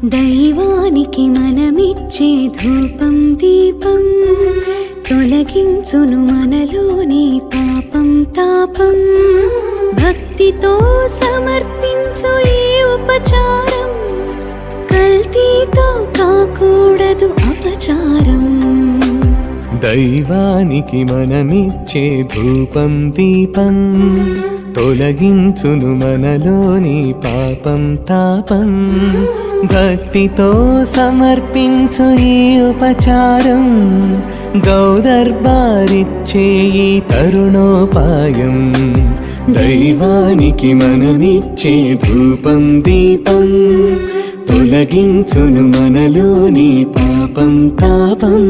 దైవానికి మనమిచ్చే ధూపం దీపం తొలగించును మనలోని పాపం తాపం. భక్తితో సమర్పించు ఈ ఉపచారం, కల్తీతో కాకూడదు అపచారం. దైవానికి మనమిచ్చే ధూపం దీపం తొలగించును మనలోని పాపం తాపం. భక్తితో సమర్పించు ఈ ఉపచారం, గౌదర్బారిచ్చే ఈ తరుణోపాయం. దైవానికి మనమిచ్చే ధూపం దీపం తొలగించును మనలోని పాపం తాపం.